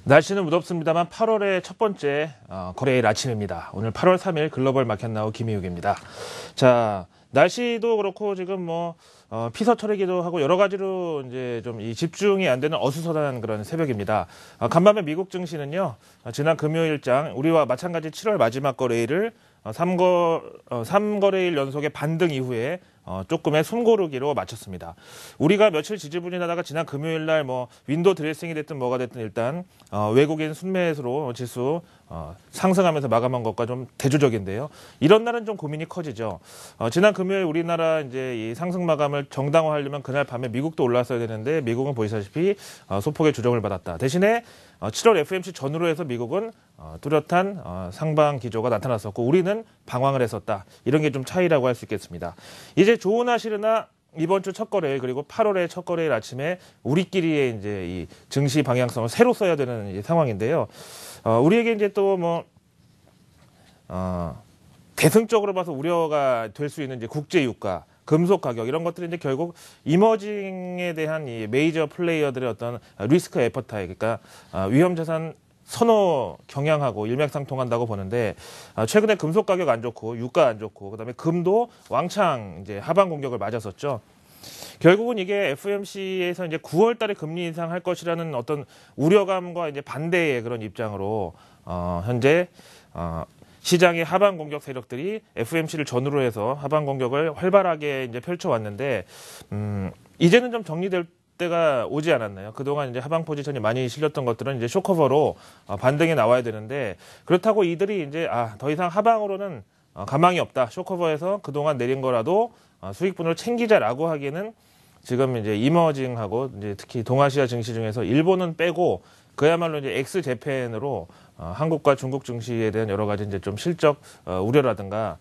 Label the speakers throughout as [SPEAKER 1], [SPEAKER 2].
[SPEAKER 1] 날씨는 무덥습니다만 8월의 첫 번째 거래일 아침입니다. 오늘 8월 3일 글로벌 마켓 나우 김희욱입니다. 자, 날씨도 그렇고 지금 피서철이기도 하고 여러 가지로 이제 좀 이 집중이 안 되는 어수선한 그런 새벽입니다. 간밤에 미국 증시는요, 지난 금요일장 우리와 마찬가지 7월 마지막 거래일을 3거래일 연속의 반등 이후에 조금의 숨고르기로 마쳤습니다. 우리가 며칠 지지부진하다가 지난 금요일 날 윈도우 드레싱이 됐든 뭐가 됐든 일단 외국인 순매수로 지수 상승하면서 마감한 것과 좀 대조적인데요. 이런 날은 좀 고민이 커지죠. 지난 금요일 우리나라 이제 이 상승 마감을 정당화하려면 그날 밤에 미국도 올랐어야 되는데 미국은 보시다시피 소폭의 조정을 받았다. 대신에 7월 FOMC 전후로 해서 미국은 뚜렷한 상방 기조가 나타났었고 우리는 방황을 했었다. 이런 게 좀 차이라고 할 수 있겠습니다. 이제 좋으나 싫으나 이번 주 첫 거래일 그리고 8월의 첫 거래일 아침에 우리끼리의 이제 이 증시 방향성을 새로 써야 되는 이제 상황인데요. 우리에게 이제 또 대승적으로 봐서 우려가 될 수 있는 이제 국제 유가, 금속 가격 이런 것들이 이제 결국 이머징에 대한 이 메이저 플레이어들의 어떤 리스크 애퍼타이, 그러니까 위험 자산 선호 경향하고 일맥상통한다고 보는데 최근에 금속 가격 안 좋고 유가 안 좋고 그다음에 금도 왕창 이제 하방 공격을 맞았었죠. 결국은 이게 FOMC에서 이제 9월 달에 금리 인상할 것이라는 어떤 우려감과 이제 반대의 그런 입장으로 현재 시장의 하방 공격 세력들이 FOMC를 전후로 해서 하방 공격을 활발하게 이제 펼쳐왔는데 이제는 좀 정리될 때가 오지 않았나요? 그동안 이제 하방 포지션이 많이 실렸던 것들은 이제 쇼커버로 반등이 나와야 되는데 그렇다고 이들이 이제 더 이상 하방으로는 가망이 없다. 쇼커버에서 그동안 내린 거라도 수익분을 챙기자라고 하기에는 지금 이제 이머징하고 이제 특히 동아시아 증시 중에서 일본은 빼고 그야말로 이제 엑스 재팬으로 한국과 중국 증시에 대한 여러 가지 이제 좀 실적 우려라든가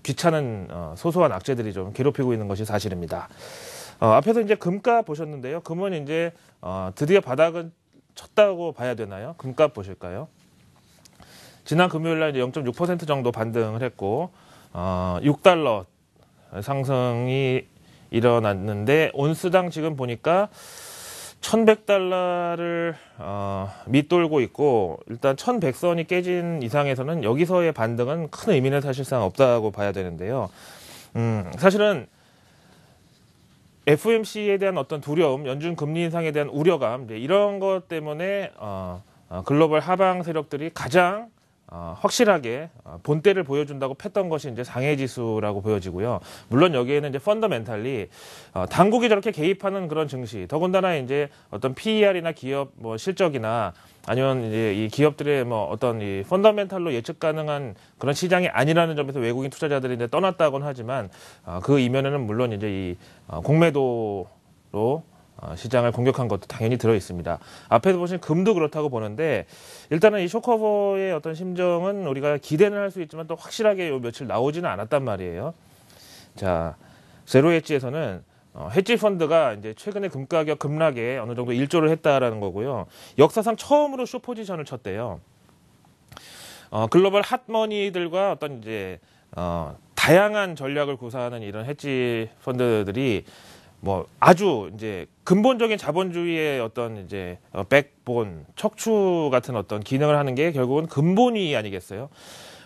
[SPEAKER 1] 귀찮은 소소한 악재들이 좀 괴롭히고 있는 것이 사실입니다. 앞에서 이제 금값 보셨는데요. 금은 이제 드디어 바닥은 쳤다고 봐야 되나요? 금값 보실까요? 지난 금요일 날 이제 0.6% 정도 반등을 했고 6달러 상승이 일어났는데 온스당 지금 보니까 1,100달러를 밑돌고 있고 일단 1,100선이 깨진 이상에서는 여기서의 반등은 큰 의미는 사실상 없다고 봐야 되는데요. 사실은 FOMC에 대한 어떤 두려움, 연준 금리 인상에 대한 우려감 이런 것 때문에 글로벌 하방 세력들이 가장 확실하게 본때를 보여준다고 팼던 것이 이제 상해 지수라고 보여지고요. 물론 여기에는 이제 펀더멘탈리 당국이 저렇게 개입하는 그런 증시, 더군다나 이제 어떤 PER이나 기업 실적이나 아니면 이제 이 기업들의 어떤 이 펀더멘탈로 예측 가능한 그런 시장이 아니라는 점에서 외국인 투자자들이 이제 떠났다고는 하지만 그 이면에는 물론 이제 이 공매도로 시장을 공격한 것도 당연히 들어 있습니다. 앞에서 보신 금도 그렇다고 보는데 일단은 이 쇼커버의 어떤 심정은 우리가 기대는 할 수 있지만 또 확실하게 요 며칠 나오지는 않았단 말이에요. 자, 제로 헤지에서는 헤지 펀드가 이제 최근에 금 가격 급락에 어느 정도 일조를 했다라는 거고요. 역사상 처음으로 숏 포지션을 쳤대요. 글로벌 핫머니들과 어떤 이제 다양한 전략을 구사하는 이런 헤지 펀드들이 아주 이제 근본적인 자본주의의 어떤 이제 백본, 척추 같은 어떤 기능을 하는 게 결국은 근본이 아니겠어요?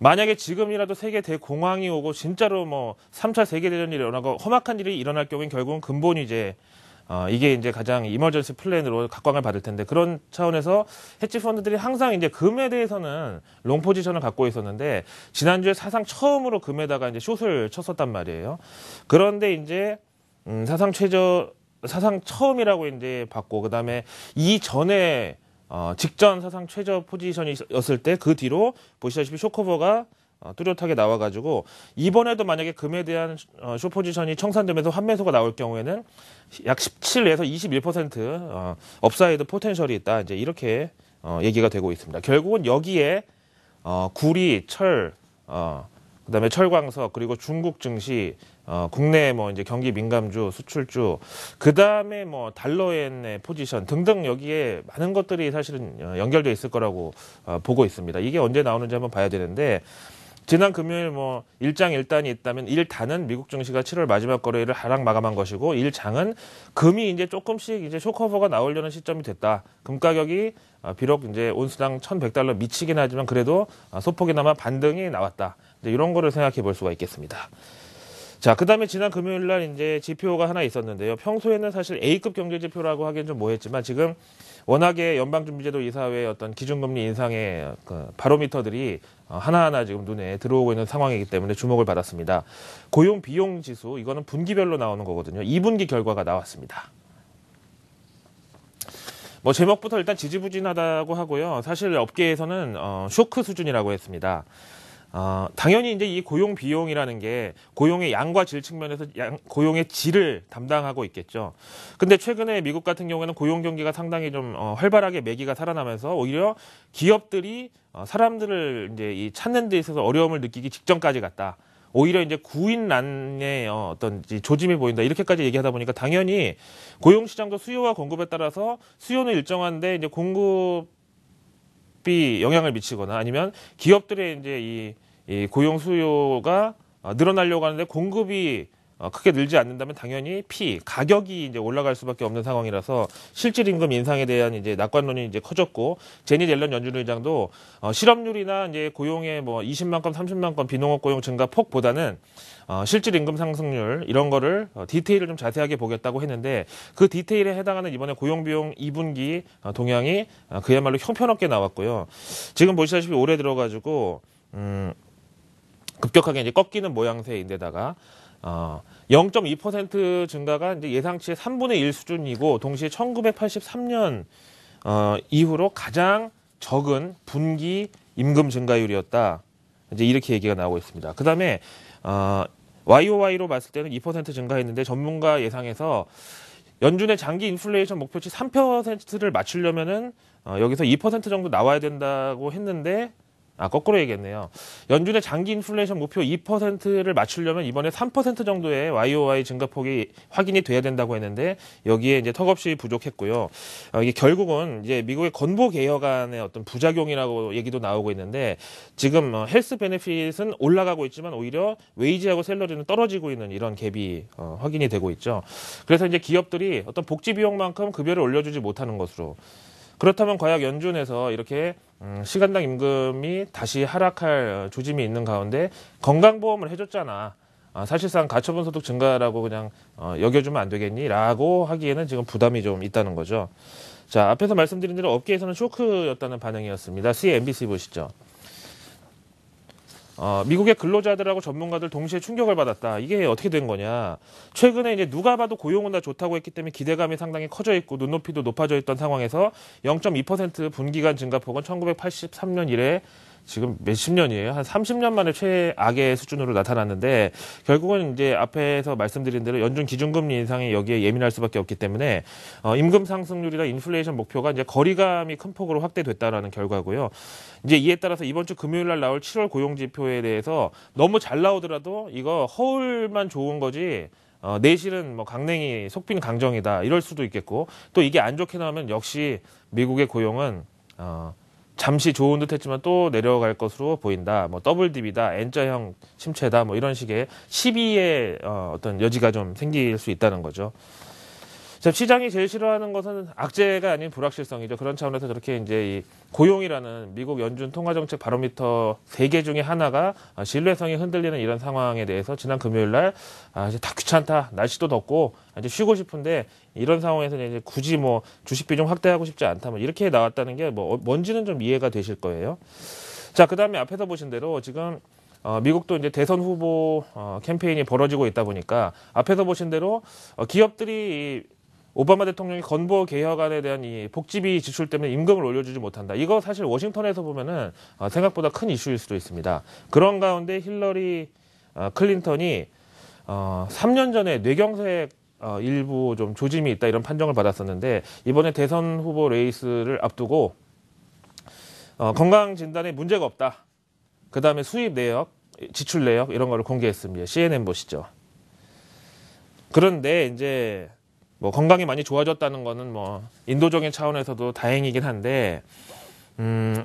[SPEAKER 1] 만약에 지금이라도 세계 대공황이 오고 진짜로 3차 세계대전이 일어나고 험악한 일이 일어날 경우엔 결국은 근본이 이게 이제 가장 이머전시 플랜으로 각광을 받을 텐데 그런 차원에서 헤지 펀드들이 항상 이제 금에 대해서는 롱 포지션을 갖고 있었는데 지난주에 사상 처음으로 금에다가 이제 숏을 쳤었단 말이에요. 그런데 이제 사상 처음이라고 이제 봤고, 그 다음에 이전에, 직전 사상 최저 포지션이었을 때 그 뒤로 보시다시피 쇼커버가 뚜렷하게 나와가지고, 이번에도 만약에 금에 대한 숏 포지션이 청산되면서 환매소가 나올 경우에는 약 17에서 21% 업사이드 포텐셜이 있다. 이제 이렇게 얘기가 되고 있습니다. 결국은 여기에 구리, 철, 그다음에 철광석 그리고 중국 증시 국내 이제 경기 민감주 수출주 그다음에 달러엔의 포지션 등등 여기에 많은 것들이 사실은 연결되어 있을 거라고 보고 있습니다. 이게 언제 나오는지 한번 봐야 되는데 지난 금요일 뭐 1장 1단이 있다면 1단은 미국 증시가 7월 마지막 거래일을 하락 마감한 것이고 1장은 금이 이제 조금씩 이제 쇼커버가 나오려는 시점이 됐다. 금 가격이 비록 이제 온수당 1,100달러 미치긴 하지만 그래도 소폭이나마 반등이 나왔다. 이제 이런 거를 생각해 볼 수가 있겠습니다. 자, 그 다음에 지난 금요일 날 이제 지표가 하나 있었는데요. 평소에는 사실 A급 경제 지표라고 하기엔 좀 뭐했지만 지금 워낙에 연방준비제도 이사회의 어떤 기준금리 인상의 그 바로미터들이 하나하나 지금 눈에 들어오고 있는 상황이기 때문에 주목을 받았습니다. 고용 비용 지수, 이거는 분기별로 나오는 거거든요. 2분기 결과가 나왔습니다. 뭐 제목부터 일단 지지부진하다고 하고요. 사실 업계에서는 쇼크 수준이라고 했습니다. 당연히 이제 이 고용 비용이라는 게 고용의 양과 질 측면에서 고용의 질을 담당하고 있겠죠. 근데 최근에 미국 같은 경우에는 고용 경기가 상당히 좀 활발하게 매기가 살아나면서 오히려 기업들이 사람들을 이제 이 찾는 데 있어서 어려움을 느끼기 직전까지 갔다. 오히려 이제 구인난의 어떤 조짐이 보인다. 이렇게까지 얘기하다 보니까 당연히 고용 시장도 수요와 공급에 따라서 수요는 일정한데 이제 공급이 영향을 미치거나 아니면 기업들의 이제 이 고용 수요가 늘어나려고 하는데 공급이 크게 늘지 않는다면 당연히 가격이 이제 올라갈 수밖에 없는 상황이라서 실질 임금 인상에 대한 이제 낙관론이 이제 커졌고 제닛 옐런 연준 의장도 실업률이나 이제 고용의 뭐 20만 건, 30만 건 비농업 고용 증가 폭보다는 실질 임금 상승률 이런 거를 디테일을 좀 자세하게 보겠다고 했는데 그 디테일에 해당하는 이번에 고용 비용 2분기 동향이 그야말로 형편없게 나왔고요. 지금 보시다시피 올해 들어가지고 급격하게 이제 꺾이는 모양새인데다가 0.2% 증가가 이제 예상치의 3분의 1 수준이고 동시에 1983년 이후로 가장 적은 분기 임금 증가율이었다. 이제 이렇게 얘기가 나오고 있습니다. 그다음에 YOY로 봤을 때는 2% 증가했는데 전문가 예상에서 연준의 장기 인플레이션 목표치 3%를 맞추려면은 여기서 2% 정도 나와야 된다고 했는데 거꾸로 얘기했네요. 연준의 장기 인플레이션 목표 2%를 맞추려면 이번에 3% 정도의 YOY 증가폭이 확인이 돼야 된다고 했는데 여기에 이제 턱없이 부족했고요. 이게 결국은 이제 미국의 건보 개혁안의 어떤 부작용이라고 얘기도 나오고 있는데 지금 헬스 베네핏은 올라가고 있지만 오히려 웨이지하고 샐러리는 떨어지고 있는 이런 갭이 확인이 되고 있죠. 그래서 이제 기업들이 어떤 복지 비용만큼 급여를 올려주지 못하는 것으로 그렇다면 과연 연준에서 이렇게 시간당 임금이 다시 하락할 조짐이 있는 가운데 건강보험을 해줬잖아. 사실상 가처분 소득 증가라고 그냥 여겨주면 안 되겠니? 라고 하기에는 지금 부담이 좀 있다는 거죠. 자, 앞에서 말씀드린 대로 업계에서는 쇼크였다는 반응이었습니다. CNBC 보시죠. 미국의 근로자들하고 전문가들 동시에 충격을 받았다. 이게 어떻게 된 거냐. 최근에 이제 누가 봐도 고용은 다 좋다고 했기 때문에 기대감이 상당히 커져 있고 눈높이도 높아져 있던 상황에서 0.2% 분기간 증가폭은 1983년 이래 지금 몇십 년이에요. 한 30년 만에 최악의 수준으로 나타났는데 결국은 이제 앞에서 말씀드린 대로 연준 기준금리 인상이 여기에 예민할 수밖에 없기 때문에 임금 상승률이나 인플레이션 목표가 이제 거리감이 큰 폭으로 확대됐다라는 결과고요. 이제 이에 따라서 이번 주 금요일 날 나올 7월 고용 지표에 대해서 너무 잘 나오더라도 이거 허울만 좋은 거지 내실은 뭐 강냉이 속빈 강정이다 이럴 수도 있겠고 또 이게 안 좋게 나오면 역시 미국의 고용은 잠시 좋은 듯 했지만 또 내려갈 것으로 보인다. 뭐 더블 딥이다. N자형 침체다. 뭐 이런 식의 시비의 어떤 여지가 좀 생길 수 있다는 거죠. 자, 시장이 제일 싫어하는 것은 악재가 아닌 불확실성이죠. 그런 차원에서 저렇게 이제 이 고용이라는 미국 연준 통화정책 바로미터 3개 중에 하나가 신뢰성이 흔들리는 이런 상황에 대해서 지난 금요일 날 이제 다 귀찮다. 날씨도 덥고 이제 쉬고 싶은데 이런 상황에서 이제 굳이 뭐 주식 비중 확대하고 싶지 않다. 뭐 이렇게 나왔다는 게 뭐 뭔지는 좀 이해가 되실 거예요. 자, 그다음에 앞에서 보신 대로 지금 미국도 이제 대선 후보 캠페인이 벌어지고 있다 보니까 앞에서 보신 대로 기업들이 오바마 대통령이 건보 개혁안에 대한 이 복지비 지출 때문에 임금을 올려주지 못한다. 이거 사실 워싱턴에서 보면은 생각보다 큰 이슈일 수도 있습니다. 그런 가운데 힐러리 클린턴이 3년 전에 뇌경색 일부 좀 조짐이 있다 이런 판정을 받았었는데 이번에 대선 후보 레이스를 앞두고 건강 진단에 문제가 없다. 그 다음에 수입 내역, 지출 내역 이런 거를 공개했습니다. CNN 보시죠. 그런데 이제 뭐 건강이 많이 좋아졌다는 거는 뭐 인도적인 차원에서도 다행이긴 한데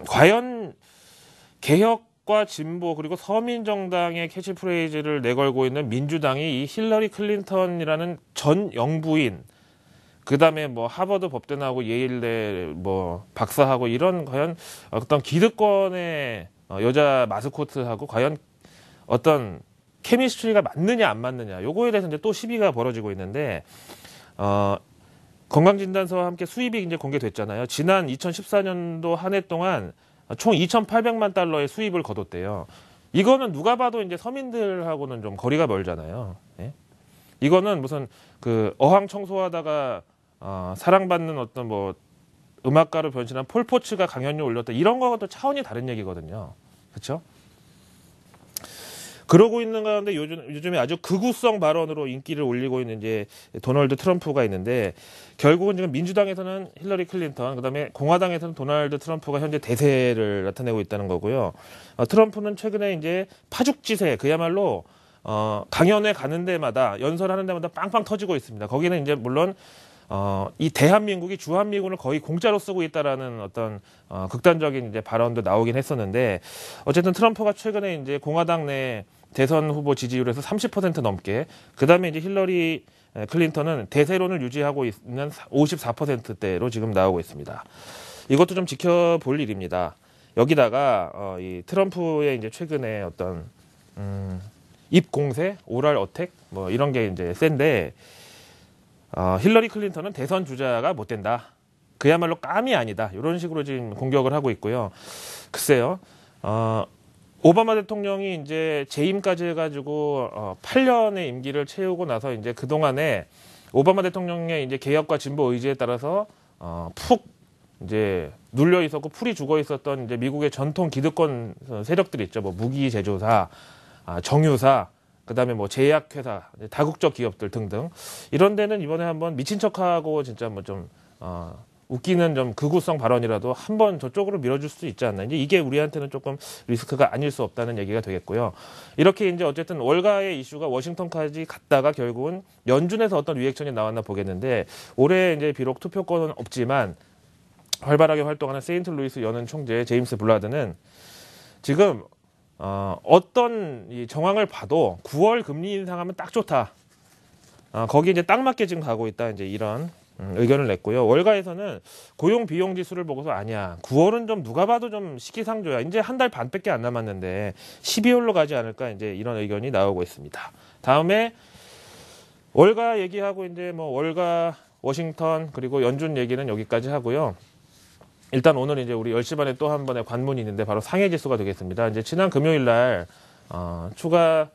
[SPEAKER 1] 과연 개혁 개혁과 진보 그리고 서민정당의 캐치프레이즈를 내걸고 있는 민주당이 이 힐러리 클린턴이라는 전 영부인, 그다음에 뭐 하버드 법대 나오고 예일대 뭐 박사하고 이런 과연 어떤 기득권의 여자 마스코트하고 과연 어떤 케미스트리가 맞느냐 안 맞느냐, 요거에 대해서 이제 또 시비가 벌어지고 있는데, 건강진단서와 함께 수입이 이제 공개됐잖아요. 지난 2014년도 한 해 동안 총 2,800만 달러의 수입을 거뒀대요. 이거는 누가 봐도 이제 서민들하고는 좀 거리가 멀잖아요. 예? 이거는 무슨 그 어항 청소하다가 사랑받는 어떤 뭐 음악가로 변신한 폴포츠가 강연료 올렸다, 이런 거하고 또 차원이 다른 얘기거든요. 그렇죠? 그러고 있는 가운데 요즘에 아주 극우성 발언으로 인기를 올리고 있는 이제 도널드 트럼프가 있는데, 결국은 지금 민주당에서는 힐러리 클린턴, 그다음에 공화당에서는 도널드 트럼프가 현재 대세를 나타내고 있다는 거고요. 트럼프는 최근에 이제 파죽지세, 그야말로 강연회 가는 데마다, 연설하는 데마다 빵빵 터지고 있습니다. 거기는 이제 물론 이 대한민국이 주한미군을 거의 공짜로 쓰고 있다라는 어떤 극단적인 이제 발언도 나오긴 했었는데, 어쨌든 트럼프가 최근에 이제 공화당 내 대선 후보 지지율에서 30% 넘게, 그 다음에 이제 힐러리 클린턴은 대세론을 유지하고 있는 54%대로 지금 나오고 있습니다. 이것도 좀 지켜볼 일입니다. 여기다가 이 트럼프의 이제 최근에 어떤 입 공세, 오랄 어택 뭐 이런 게 이제 센데, 힐러리 클린턴은 대선 주자가 못 된다, 그야말로 깜이 아니다, 이런 식으로 지금 공격을 하고 있고요. 글쎄요, 오바마 대통령이 이제 재임까지 해가지고 8년의 임기를 채우고 나서 이제 그 동안에 오바마 대통령의 이제 개혁과 진보 의지에 따라서 푹 이제 눌려 있었고 풀이 죽어 있었던 이제 미국의 전통 기득권 세력들이 있죠. 뭐 무기 제조사, 정유사, 그다음에 뭐 제약회사, 다국적 기업들 등등, 이런 데는 이번에 한번 미친 척하고 진짜 뭐 좀 웃기는 좀 극우성 발언이라도 한번 저쪽으로 밀어줄 수 있지 않나. 이제 이게 우리한테는 조금 리스크가 아닐 수 없다는 얘기가 되겠고요. 이렇게 이제 어쨌든 월가의 이슈가 워싱턴까지 갔다가 결국은 연준에서 어떤 리액션이 나왔나 보겠는데, 올해 이제 비록 투표권은 없지만 활발하게 활동하는 세인트루이스 연은 총재 제임스 블라드는 지금 어떤 이 정황을 봐도 9월 금리 인상하면 딱 좋다, 거기 이제 딱 맞게 지금 가고 있다, 이제 이런 의견을 냈고요. 월가에서는 고용 비용 지수를 보고서 아니야, 9월은 좀 누가 봐도 좀 시기상조야, 이제 한 달 반밖에 안 남았는데 12월로 가지 않을까, 이제 이런 의견이 나오고 있습니다. 다음에 월가 얘기하고 이제 뭐 월가, 워싱턴 그리고 연준 얘기는 여기까지 하고요. 일단 오늘 이제 우리 10시 반에 또 한 번의 관문이 있는데 바로 상해 지수가 되겠습니다. 이제 지난 금요일 날 추가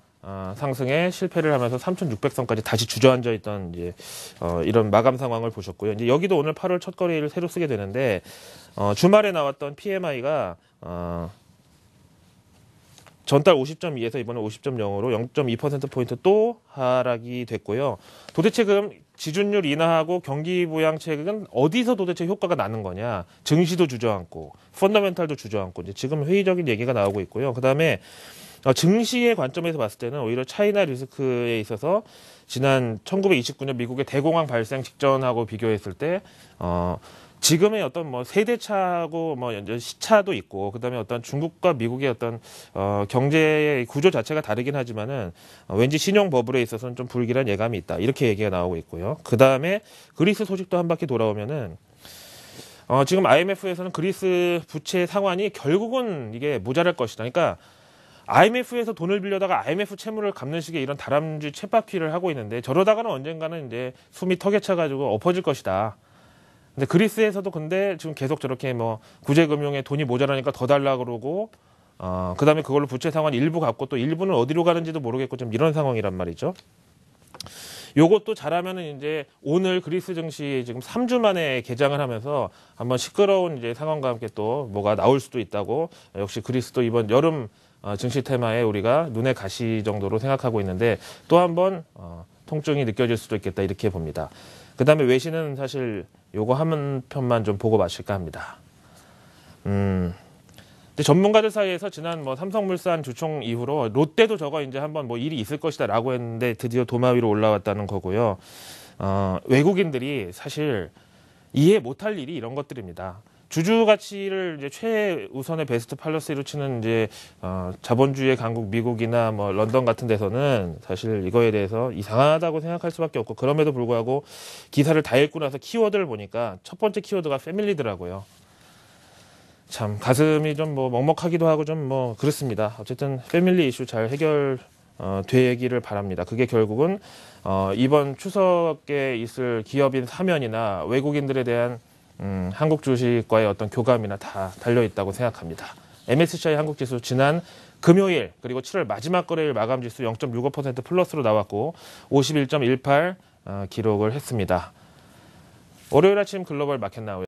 [SPEAKER 1] 상승에 실패를 하면서 3,600선까지 다시 주저앉아 있던 이제 이런 마감 상황을 보셨고요. 이제 여기도 오늘 8월 첫 거래일을 새로 쓰게 되는데, 주말에 나왔던 PMI가 전달 50.2에서 이번에 50.0으로 0.2%포인트 또 하락이 됐고요. 도대체 그럼 지준율 인하하고 경기 부양책은 어디서 도대체 효과가 나는 거냐? 증시도 주저앉고 펀더멘탈도 주저앉고 이제 지금 회의적인 얘기가 나오고 있고요. 그다음에 증시의 관점에서 봤을 때는 오히려 차이나 리스크에 있어서 지난 1929년 미국의 대공황 발생 직전하고 비교했을 때 지금의 어떤 뭐 세대차하고 뭐 시차도 있고, 그다음에 어떤 중국과 미국의 어떤 경제의 구조 자체가 다르긴 하지만은 왠지 신용 버블에 있어서는 좀 불길한 예감이 있다, 이렇게 얘기가 나오고 있고요. 그다음에 그리스 소식도 한 바퀴 돌아오면은 지금 IMF에서는 그리스 부채 상환이 결국은 이게 모자랄 것이다. 그러니까 IMF에서 돈을 빌려다가 IMF 채무를 갚는 식의 이런 다람쥐 쳇바퀴를 하고 있는데, 저러다가는 언젠가는 이제 숨이 턱에 차가지고 엎어질 것이다. 근데 그리스에서도 근데 지금 계속 저렇게 뭐 구제금융에 돈이 모자라니까 더 달라 그러고, 그다음에 그걸로 부채 상환 일부 갚고 또 일부는 어디로 가는지도 모르겠고 좀 이런 상황이란 말이죠. 요것도 잘하면은 이제 오늘 그리스 증시 지금 3주 만에 개장을 하면서 한번 시끄러운 이제 상황과 함께 또 뭐가 나올 수도 있다고, 역시 그리스도 이번 여름 증시 테마에 우리가 눈에 가시 정도로 생각하고 있는데, 또 한번 통증이 느껴질 수도 있겠다, 이렇게 봅니다. 그 다음에 외신은 사실 요거 한 편만 좀 보고 마실까 합니다. 근데 전문가들 사이에서 지난 뭐 삼성물산 주총 이후로 롯데도 저거 이제 한번 뭐 일이 있을 것이다라고 했는데 드디어 도마 위로 올라왔다는 거고요. 외국인들이 사실 이해 못할 일이 이런 것들입니다. 주주 가치를 이제 최우선의 베스트 팔러스로 치는 이제 자본주의의 강국 미국이나 뭐 런던 같은 데서는 사실 이거에 대해서 이상하다고 생각할 수밖에 없고, 그럼에도 불구하고 기사를 다 읽고 나서 키워드를 보니까 첫 번째 키워드가 패밀리더라고요. 참 가슴이 좀 뭐 먹먹하기도 하고 좀 뭐 그렇습니다. 어쨌든 패밀리 이슈 잘 되기를 바랍니다. 그게 결국은 이번 추석에 있을 기업인 사면이나 외국인들에 대한 한국 주식과의 어떤 교감이나 다 달려 있다고 생각합니다. MSCI 한국 지수 지난 금요일 그리고 7월 마지막 거래일 마감 지수 0.65% 플러스로 나왔고 51.18 기록을 했습니다. 월요일 아침 글로벌 마켓 나우